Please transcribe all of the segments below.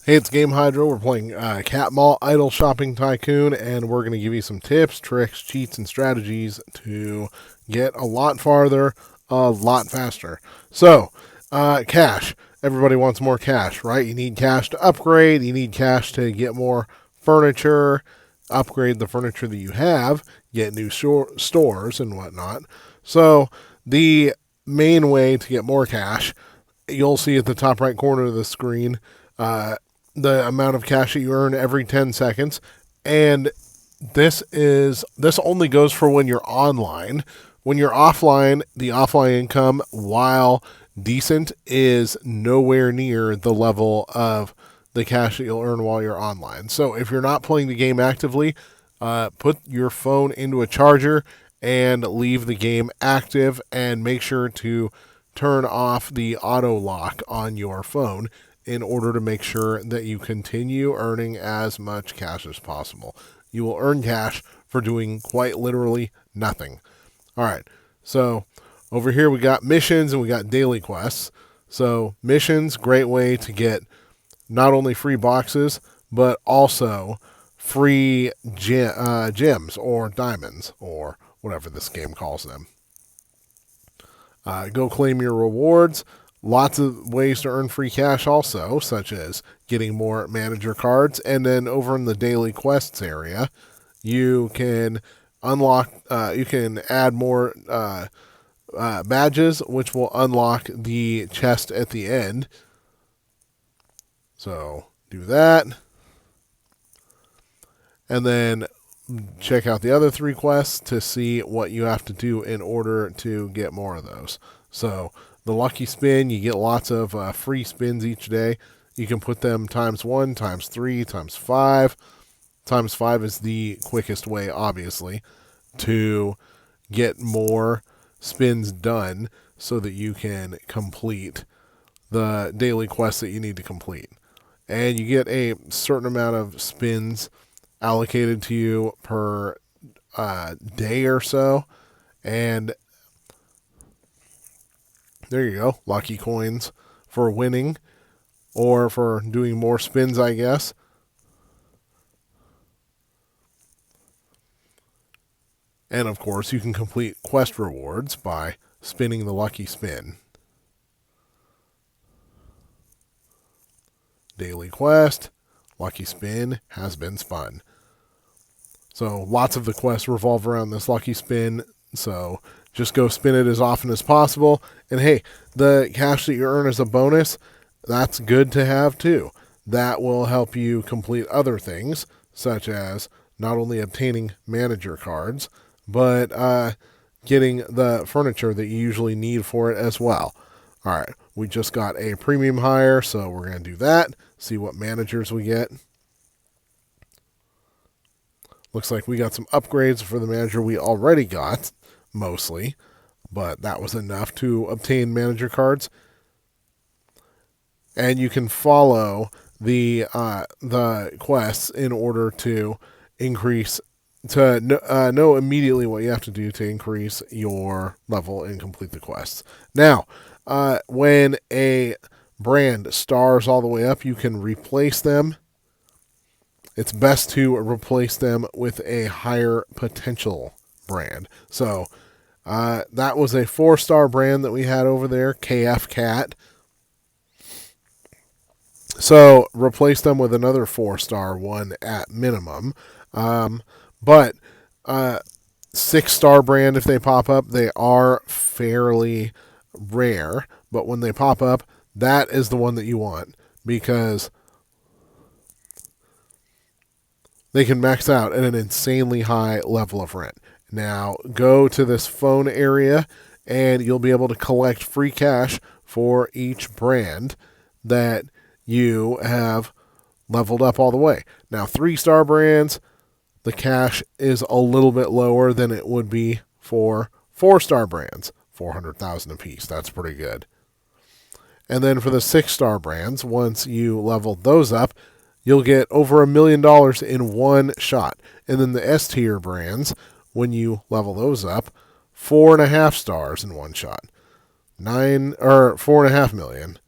Hey, it's Game Hydro. We're playing Cat Mall Idle Shopping Tycoon, and we're going to give you some tips, tricks, cheats, and strategies to get a lot farther, a lot faster. So, cash. Everybody wants more cash, right? You need cash to upgrade, you need cash to get more furniture, upgrade the furniture that you have, get new stores, and whatnot. So, the main way to get more cash, you'll see at the top right corner of the screen, the amount of cash that you earn every 10 seconds. And this only goes for when you're online. When you're offline, the offline income, while decent, is nowhere near the level of the cash that you'll earn while you're online. So if you're not playing the game actively, put your phone into a charger and leave the game active, and make sure to turn off the auto lock on your phone in order to make sure that you continue earning as much cash as possible. You will earn cash for doing quite literally nothing. All right, so over here we got missions and we got daily quests. So missions, great way to get not only free boxes, but also free gems or diamonds, or whatever this game calls them. Go claim your rewards. Lots of ways to earn free cash also, such as getting more manager cards. And then over in the daily quests area, you can unlock, you can add more badges, which will unlock the chest at the end. So do that. And then check out the other 3 quests to see what you have to do in order to get more of those. So the lucky spin, you get lots of free spins each day. You can put them times 1, times 3, times 5. Times 5 is the quickest way, obviously, to get more spins done so that you can complete the daily quests that you need to complete. And you get a certain amount of spins allocated to you per day or so. And there you go. Lucky coins for winning or for doing more spins, I guess. And of course, you can complete quest rewards by spinning the lucky spin. Daily quest, lucky spin has been spun. So lots of the quests revolve around this lucky spin. So just go spin it as often as possible. And hey, the cash that you earn as a bonus, that's good to have too. That will help you complete other things, such as not only obtaining manager cards, but getting the furniture that you usually need for it as well. All right, we just got a premium hire, so we're going to do that. See what managers we get. Looks like we got some upgrades for the manager we already got, mostly, but that was enough to obtain manager cards. And you can follow the quests in order to increase, to know immediately what you have to do to increase your level and complete the quests. Now, when a brand stars all the way up, you can replace them. It's best to replace them with a higher potential brand. So that was a 4-star brand that we had over there, KF Cat. So replace them with another 4-star one at minimum. But 6-star brand, if they pop up, they are fairly rare. But when they pop up, that is the one that you want, because they can max out at an insanely high level of rent. Now, go to this phone area, and you'll be able to collect free cash for each brand that you have leveled up all the way. Now, 3-star brands, the cash is a little bit lower than it would be for 4-star brands. 400,000 apiece. That's pretty good. And then for the 6-star brands, once you leveled those up, you'll get over $1 million in one shot. And then the S tier brands, when you level those up, 4.5 stars in one shot. 4.5 million.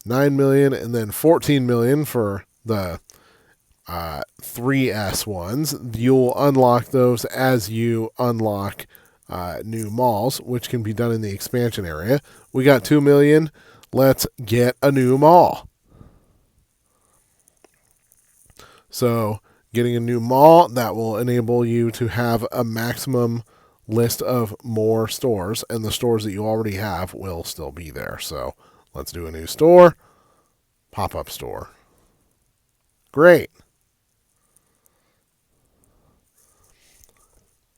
9 million, and then 14 million for the 3S ones. You'll unlock those as you unlock new malls, which can be done in the expansion area. We got 2 million. Let's get a new mall. So getting a new mall, that will enable you to have a maximum list of more stores, and the stores that you already have will still be there. So let's do a new store. Pop-up store. Great.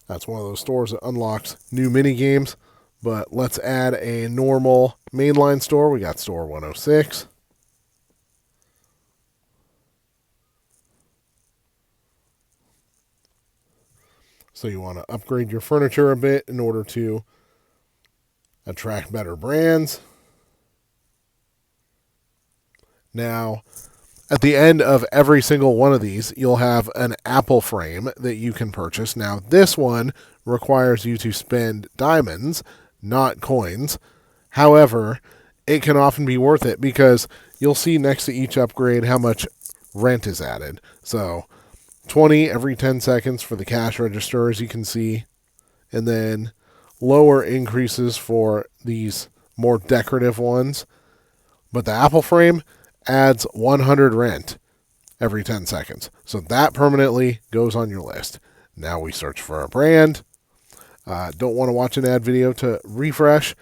That's one of those stores that unlocks new mini games. But let's add a normal mainline store. We got store 106. So you want to upgrade your furniture a bit in order to attract better brands. Now, at the end of every single one of these, you'll have an Apple frame that you can purchase. Now, this one requires you to spend diamonds, not coins. However, it can often be worth it because you'll see next to each upgrade how much rent is added. So 20 every 10 seconds for the cash register, as you can see, and then lower increases for these more decorative ones. But the Apple frame adds 100 rent every 10 seconds. So that permanently goes on your list. Now we search for a brand. Don't want to watch an ad video to refresh.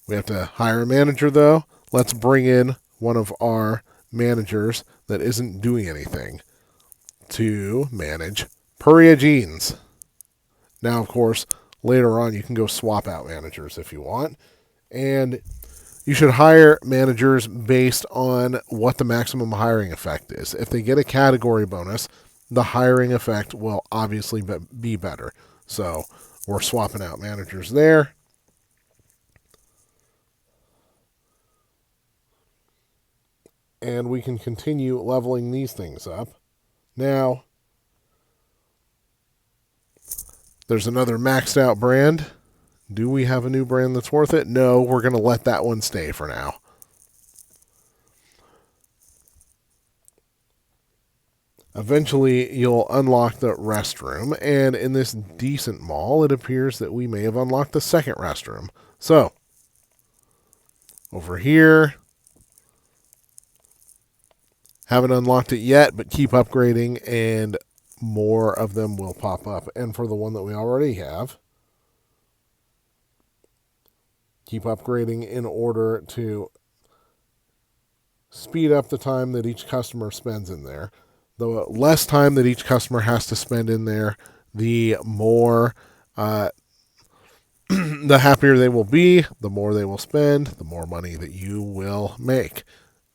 We have to hire a manager, though. Let's bring in one of our managers that isn't doing anything to manage Puria Jeans. Now, of course, later on you can go swap out managers if you want. And you should hire managers based on what the maximum hiring effect is. If they get a category bonus, the hiring effect will obviously be better. So we're swapping out managers there. And we can continue leveling these things up. Now, there's another maxed out brand. Do we have a new brand that's worth it? No, we're going to let that one stay for now. Eventually, you'll unlock the restroom, and in this decent mall, it appears that we may have unlocked the second restroom. So, over here, haven't unlocked it yet, but keep upgrading, and more of them will pop up. And for the one that we already have, keep upgrading in order to speed up the time that each customer spends in there. The less time that each customer has to spend in there, the more, the happier they will be, the more they will spend, the more money that you will make.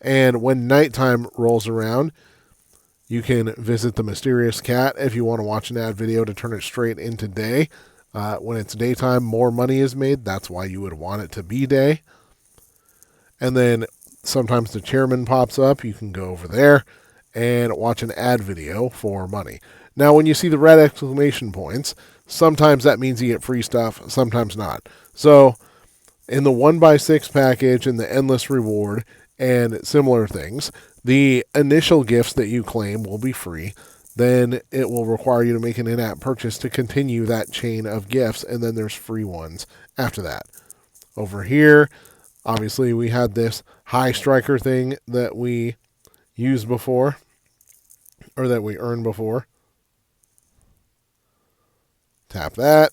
And when nighttime rolls around, you can visit the Mysterious Cat if you want to watch an ad video to turn it straight into day. When it's daytime, more money is made. That's why you would want it to be day. And then sometimes the chairman pops up. You can go over there and watch an ad video for money. Now, when you see the red exclamation points, sometimes that means you get free stuff, sometimes not. So, in the 1x6 package and the endless reward and similar things, the initial gifts that you claim will be free. Then it will require you to make an in-app purchase to continue that chain of gifts, and then there's free ones after that. Over here, obviously, we had this high striker thing that we used before, or that we earned before. Tap that.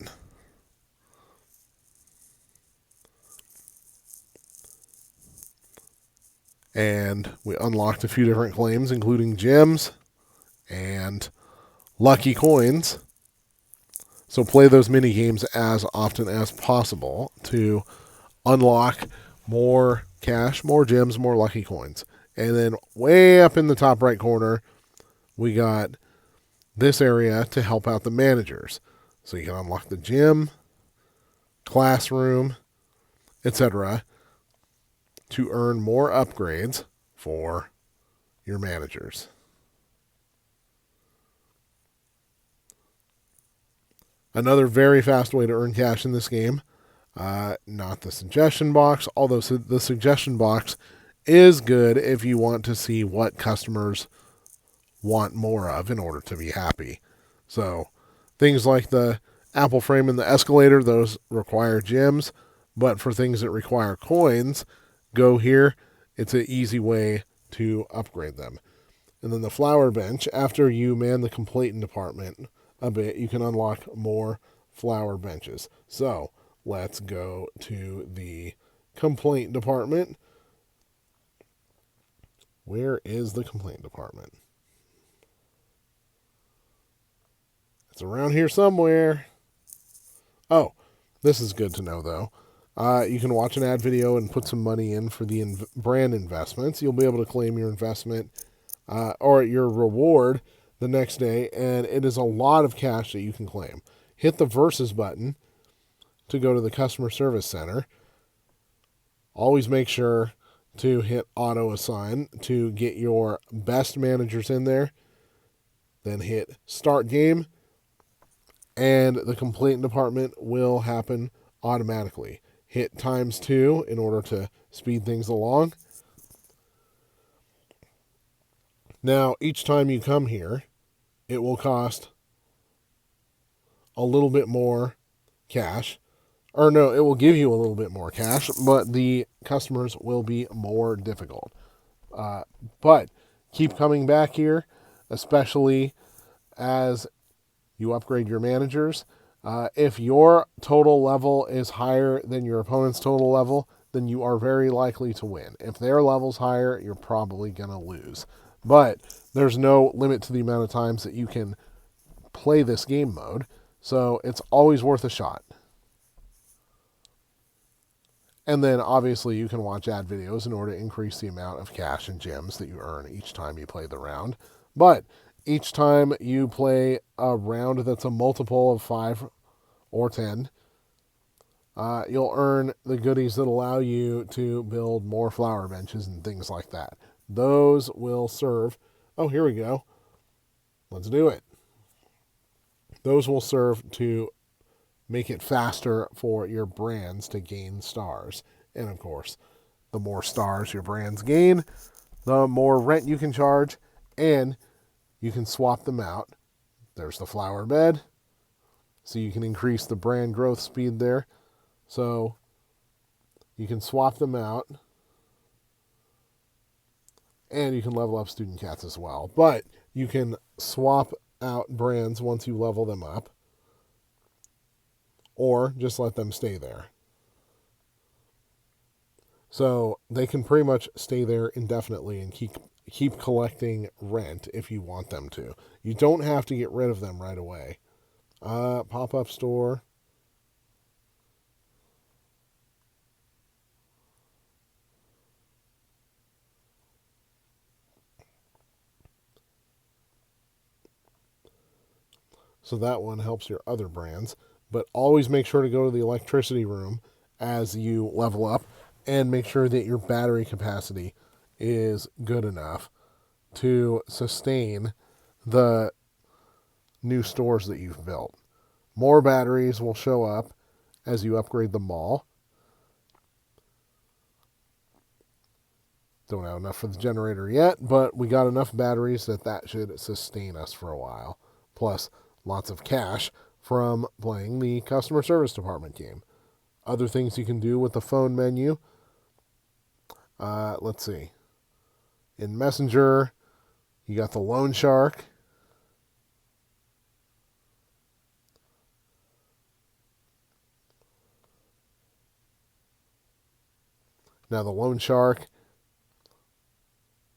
And we unlocked a few different claims, including gems and lucky coins. So play those mini games as often as possible to unlock more cash, more gems, more lucky coins. And then way up in the top right corner, we got this area to help out the managers. So you can unlock the gym, classroom, etc. to earn more upgrades for your managers. Another very fast way to earn cash in this game, not the suggestion box, although the suggestion box is good if you want to see what customers want more of in order to be happy. So things like the Apple frame and the escalator, those require gems. But for things that require coins, go here. It's an easy way to upgrade them. And then the flower bench, after you man the complaint department a bit, you can unlock more flower benches. So let's go to the complaint department. Where is the complaint department? It's around here somewhere. Oh, this is good to know, though. You can watch an ad video and put some money in for the brand investments. You'll be able to claim your investment or your reward the next day, and it is a lot of cash that you can claim. Hit the Versus button to go to the customer service center. Always make sure to hit auto assign to get your best managers in there. Then hit start game, and the complaint department will happen automatically. Hit ×2 in order to speed things along. Now, each time you come here, it will cost a little bit more cash. Or no, it will give you a little bit more cash, but the customers will be more difficult. But keep coming back here, especially as you upgrade your managers. If your total level is higher than your opponent's total level, then you are very likely to win. If their level's higher, you're probably going to lose. But there's no limit to the amount of times that you can play this game mode, so it's always worth a shot. And then obviously you can watch ad videos in order to increase the amount of cash and gems that you earn each time you play the round. But each time you play a round that's a multiple of 5 or 10, you'll earn the goodies that allow you to build more flower benches and things like that. Those will serve. Oh, here we go. Let's do it. Those will serve to make it faster for your brands to gain stars. And of course, the more stars your brands gain, the more rent you can charge, and you can swap them out. There's the flower bed, so you can increase the brand growth speed there. So you can swap them out, and you can level up student cats as well. But you can swap out brands once you level them up, or just let them stay there. So they can pretty much stay there indefinitely and keep collecting rent if you want them to. You don't have to get rid of them right away. Pop-up store. So that one helps your other brands. But always make sure to go to the electricity room as you level up and make sure that your battery capacity is good enough to sustain the new stores that you've built. More batteries will show up as you upgrade the mall. Don't have enough for the generator yet, but we got enough batteries that should sustain us for a while. Plus, lots of cash from playing the customer service department game. Other things you can do with the phone menu. Let's see. In Messenger, you got the loan shark. Now, the loan shark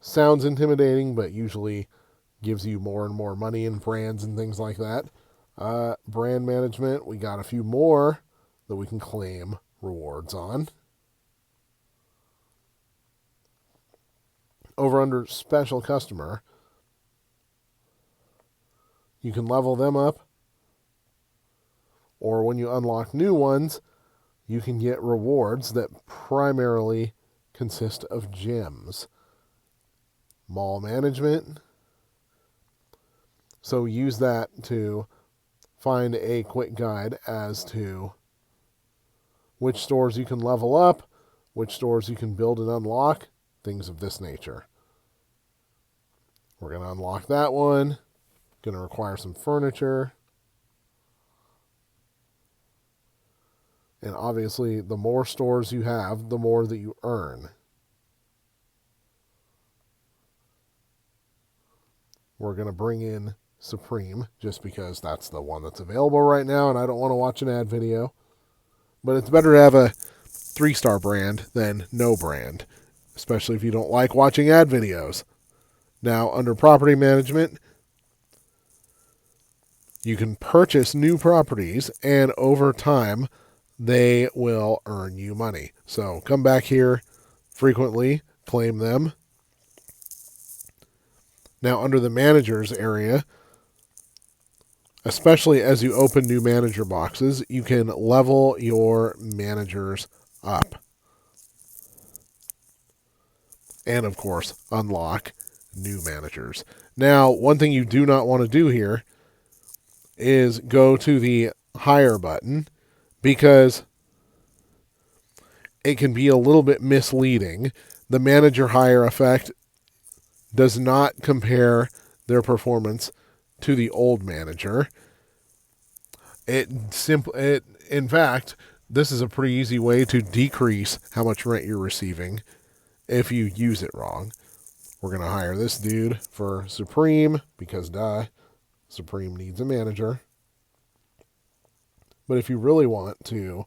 sounds intimidating, but usually gives you more and more money in brands and things like that. Brand management, we got a few more that we can claim rewards on. Over under special customer, you can level them up, or when you unlock new ones, you can get rewards that primarily consist of gems. Mall management, so use that to find a quick guide as to which stores you can level up, which stores you can build and unlock things of this nature. We're going to unlock that one. Going to require some furniture. And obviously, the more stores you have, the more that you earn. We're going to bring in Supreme, just because that's the one that's available right now, and I don't want to watch an ad video. But it's better to have a 3-star brand than no brand, especially if you don't like watching ad videos. Now, under property management, you can purchase new properties, and over time, they will earn you money. So come back here frequently, claim them. Now, under the managers area, especially as you open new manager boxes, you can level your managers up. And, of course, unlock new managers. Now, one thing you do not want to do here is go to the hire button, because it can be a little bit misleading. The manager hire effect does not compare their performance to the old manager. In fact, this is a pretty easy way to decrease how much rent you're receiving if you use it wrong. We're going to hire this dude for Supreme, because Supreme needs a manager. But if you really want to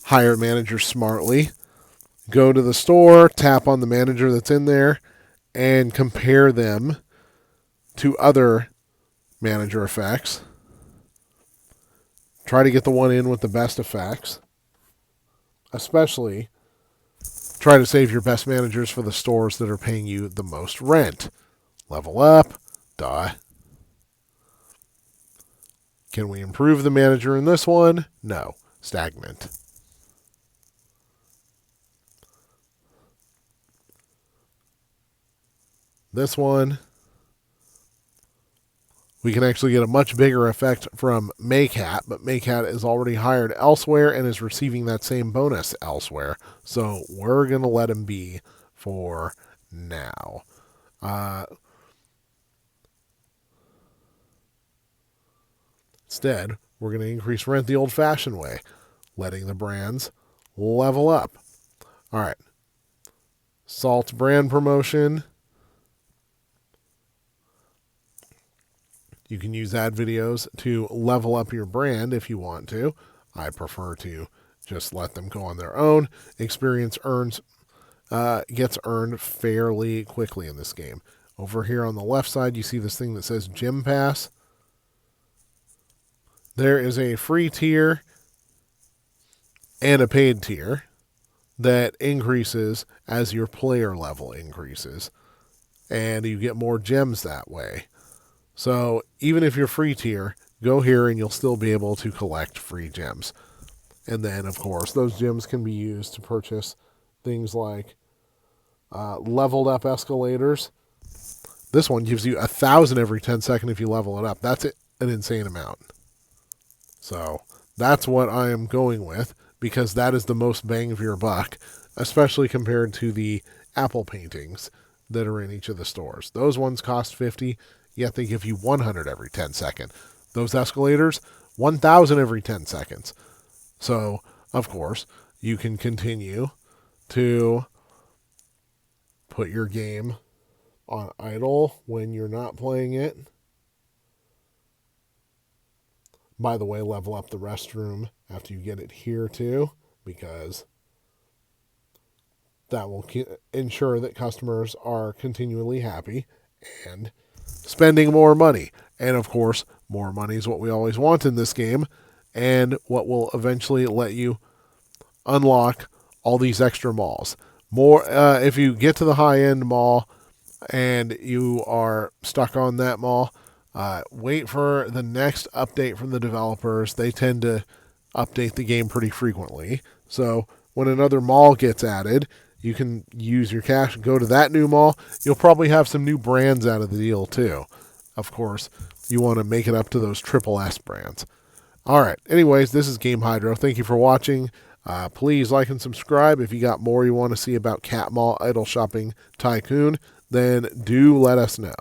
hire managers smartly, go to the store, tap on the manager that's in there, and compare them to other manager effects. Try to get the one in with the best effects. Especially, try to save your best managers for the stores that are paying you the most rent. Level up. Can we improve the manager in this one? No. Stagnant. This one, we can actually get a much bigger effect from Maycat, but Maycat is already hired elsewhere and is receiving that same bonus elsewhere. So we're going to let him be for now. Instead, we're going to increase rent the old-fashioned way, letting the brands level up. All right. Salt brand promotion. You can use ad videos to level up your brand if you want to. I prefer to just let them go on their own. Experience gets earned fairly quickly in this game. Over here on the left side, you see this thing that says Gym Pass. There is a free tier and a paid tier that increases as your player level increases, and you get more gems that way. So even if you're free tier, go here and you'll still be able to collect free gems. And then, of course, those gems can be used to purchase things like leveled up escalators. This one gives you 1,000 every 10 seconds if you level it up. That's an insane amount. So that's what I am going with, because that is the most bang for your buck, especially compared to the Apple paintings that are in each of the stores. Those ones cost 50, yet they give you 100 every 10 seconds. Those escalators, 1,000 every 10 seconds. So, of course, you can continue to put your game on idle when you're not playing it. By the way, level up the restroom after you get it here too, because that will ensure that customers are continually happy and spending more money. And of course, more money is what we always want in this game, and what will eventually let you unlock all these extra malls. More, if you get to the high-end mall and you are stuck on that mall, wait for the next update from the developers. They tend to update the game pretty frequently. So when another mall gets added, you can use your cash and go to that new mall. You'll probably have some new brands out of the deal too. Of course, you want to make it up to those triple S brands. All right. Anyways, this is Game Hydro. Thank you for watching. Please like and subscribe. If you got more you want to see about Cat Mall Idle Shopping Tycoon, then do let us know.